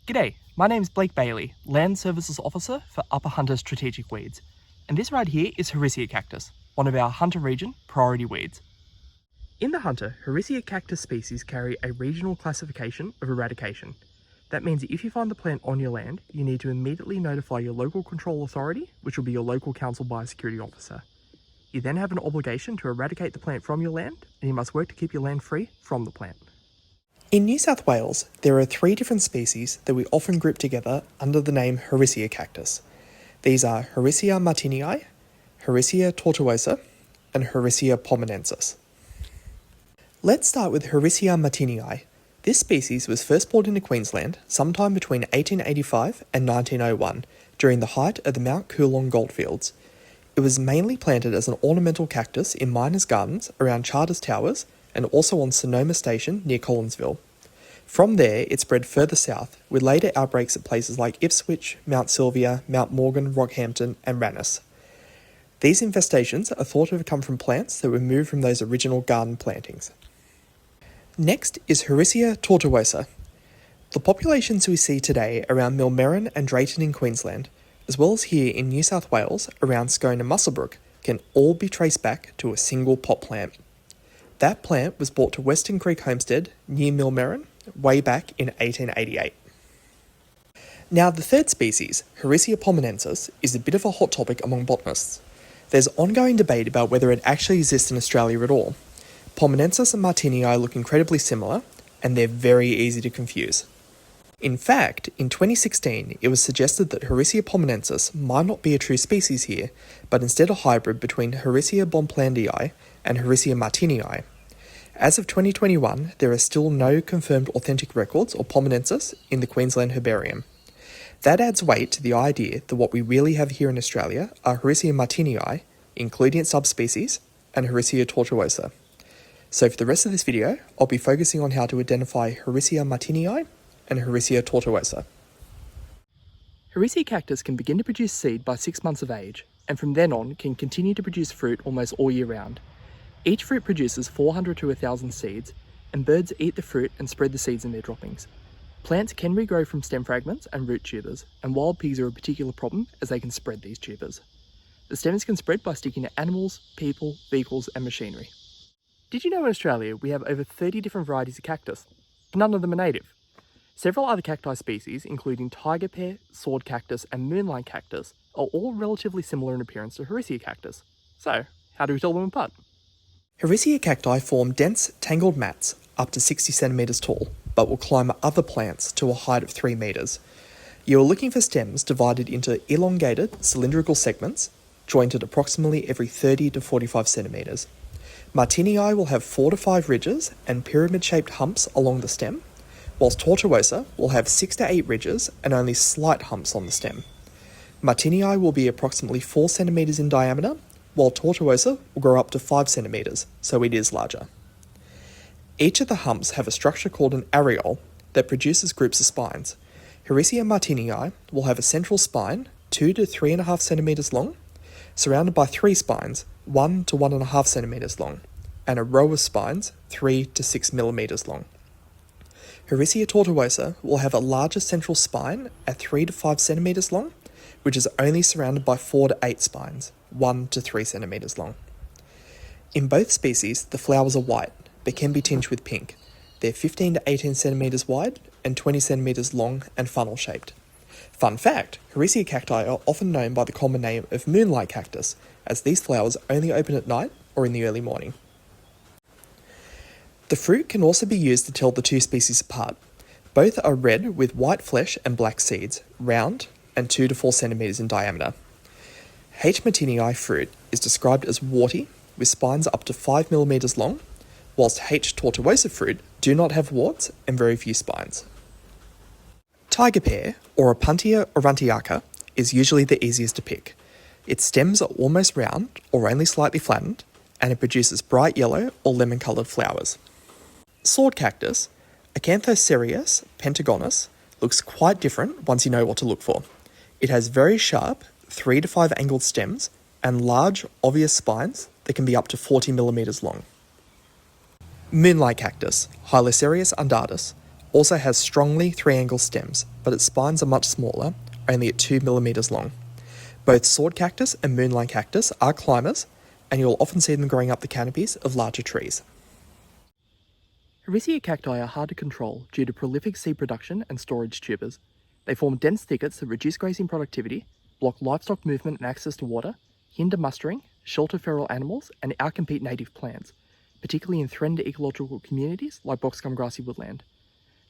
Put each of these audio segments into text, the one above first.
G'day, my name's Blake Bailey, Land Services Officer for Upper Hunter Strategic Weeds, and this right here is Harrisia Cactus, one of our Hunter region priority weeds. In the Hunter, Harrisia Cactus species carry a regional classification of eradication. That means that if you find the plant on your land, you need to immediately notify your local control authority, which will be your local council biosecurity officer. You then have an obligation to eradicate the plant from your land, and you must work to keep your land free from the plant. In New South Wales, there are 3 different species that we often group together under the name Harrisia cactus. These are Harrisia martinii, Harrisia tortuosa, and Harrisia pomonensis. Let's start with Harrisia martinii. This species was first brought into Queensland sometime between 1885 and 1901 during the height of the Mount Coolong goldfields. It was mainly planted as an ornamental cactus in miners' gardens around Charters Towers and also on Sonoma Station near Collinsville. From there, it spread further south, with later outbreaks at places like Ipswich, Mount Sylvia, Mount Morgan, Rockhampton, and Rannis. These infestations are thought to have come from plants that were moved from those original garden plantings. Next is Harrisia tortuosa. The populations we see today around Millmerran and Drayton in Queensland, as well as here in New South Wales around Scone and Muswellbrook, can all be traced back to a single pot plant. That plant was brought to Western Creek Homestead near Millmerran way back in 1888. Now the third species, Harrisia pomonensis, is a bit of a hot topic among botanists. There's ongoing debate about whether it actually exists in Australia at all. Pomonensis and martinii look incredibly similar, and they're very easy to confuse. In fact, in 2016, it was suggested that Harrisia pomonensis might not be a true species here, but instead a hybrid between Harrisia bonplandii and Harrisia martinii. As of 2021, there are still no confirmed authentic records of pomonensis in the Queensland Herbarium. That adds weight to the idea that what we really have here in Australia are Harrisia martinii, including its subspecies, and Harrisia tortuosa. So for the rest of this video, I'll be focusing on how to identify Harrisia martinii and Harrisia tortuosa. Harrisia cactus can begin to produce seed by 6 months of age, and from then on can continue to produce fruit almost all year round. Each fruit produces 400 to 1,000 seeds, and birds eat the fruit and spread the seeds in their droppings. Plants can regrow from stem fragments and root tubers, and wild pigs are a particular problem as they can spread these tubers. The stems can spread by sticking to animals, people, vehicles, and machinery. Did you know in Australia we have over 30 different varieties of cactus? None of them are native. Several other cacti species, including tiger pear, sword cactus, and moonlight cactus, are all relatively similar in appearance to Harrisia cactus. So, how do we tell them apart? Harrisia cacti form dense, tangled mats up to 60 centimetres tall, but will climb other plants to a height of 3 metres. You are looking for stems divided into elongated, cylindrical segments, jointed approximately every 30 to 45 centimetres. Martinii will have 4 to 5 ridges and pyramid-shaped humps along the stem, whilst tortuosa will have 6 to 8 ridges and only slight humps on the stem. Martinii will be approximately 4 centimetres in diameter, while tortuosa will grow up to 5 centimetres, so it is larger. Each of the humps have a structure called an areole that produces groups of spines. Harrisia martinii will have a central spine, 2 to 3.5 centimetres long, surrounded by 3 spines, 1 to 1.5 centimetres long, and a row of spines, 3 to 6 millimetres long. Harrisia tortuosa will have a larger central spine at 3 to 5 centimetres long, which is only surrounded by 4 to 8 spines, 1 to 3 centimetres long. In both species, the flowers are white, but can be tinged with pink. They're 15 to 18 centimetres wide and 20 centimetres long and funnel-shaped. Fun fact, Harrisia cacti are often known by the common name of moonlight cactus, as these flowers only open at night or in the early morning. The fruit can also be used to tell the two species apart. Both are red with white flesh and black seeds, round, and 2 to 4 centimetres in diameter. H. martinii fruit is described as warty, with spines up to 5 millimetres long, whilst H. tortuosa fruit do not have warts and very few spines. Tiger pear, or Opuntia aurantiaca, is usually the easiest to pick. Its stems are almost round, or only slightly flattened, and it produces bright yellow or lemon-coloured flowers. Sword cactus, Acanthocerius pentagonus, looks quite different once you know what to look for. It has very sharp, 3 to 5 angled stems, and large, obvious spines that can be up to 40 millimetres long. Moonlight cactus, Hylocereus undatus, also has strongly three-angled stems, but its spines are much smaller, only at 2 millimeters long. Both sword cactus and moonlight cactus are climbers, and you'll often see them growing up the canopies of larger trees. Harrisia cacti are hard to control due to prolific seed production and storage tubers. They form dense thickets that reduce grazing productivity, block livestock movement and access to water, hinder mustering, shelter feral animals, and outcompete native plants, particularly in threatened ecological communities like boxgum grassy woodland.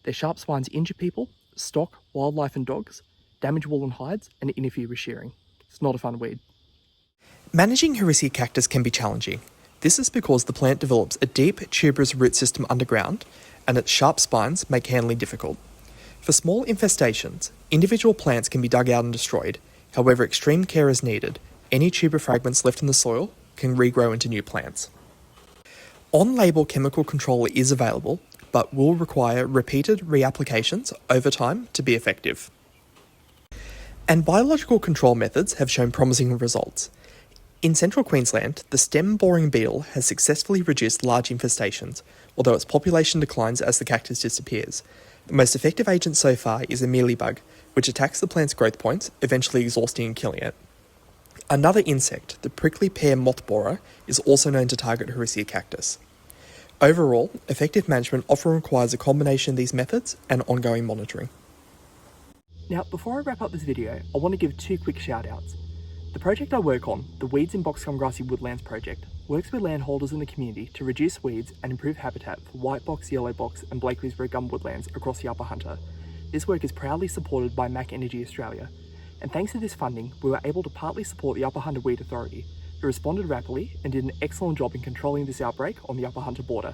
Their sharp spines injure people, stock, wildlife and dogs, damage wool and hides, and interfere with shearing. It's not a fun weed. Managing Harrisia cactus can be challenging. This is because the plant develops a deep tuberous root system underground, and its sharp spines make handling difficult. For small infestations, individual plants can be dug out and destroyed. However, extreme care is needed. Any tuber fragments left in the soil can regrow into new plants. On-label chemical control is available, but will require repeated reapplications over time to be effective. And biological control methods have shown promising results. In central Queensland, the stem-boring beetle has successfully reduced large infestations, although its population declines as the cactus disappears. The most effective agent so far is a mealybug, which attacks the plant's growth points, eventually exhausting and killing it. Another insect, the prickly pear moth borer, is also known to target Harrisia cactus. Overall, effective management often requires a combination of these methods and ongoing monitoring. Now, before I wrap up this video, I want to give two quick shout-outs. The project I work on, the Weeds in Boxgum Grassy Woodlands project, works with landholders in the community to reduce weeds and improve habitat for white box, yellow box and Blakely's red gum woodlands across the Upper Hunter. This work is proudly supported by Mac Energy Australia, and thanks to this funding, we were able to partly support the Upper Hunter Weed Authority, who responded rapidly and did an excellent job in controlling this outbreak on the Upper Hunter border.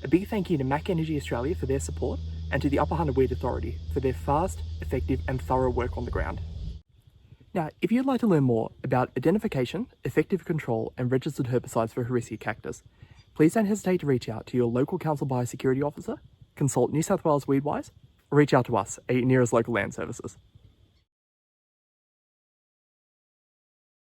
A big thank you to Mac Energy Australia for their support, and to the Upper Hunter Weed Authority for their fast, effective and thorough work on the ground. Now, if you'd like to learn more about identification, effective control and registered herbicides for Harrisia cactus, please don't hesitate to reach out to your local council biosecurity officer, consult New South Wales Weedwise, or reach out to us at your nearest local land services.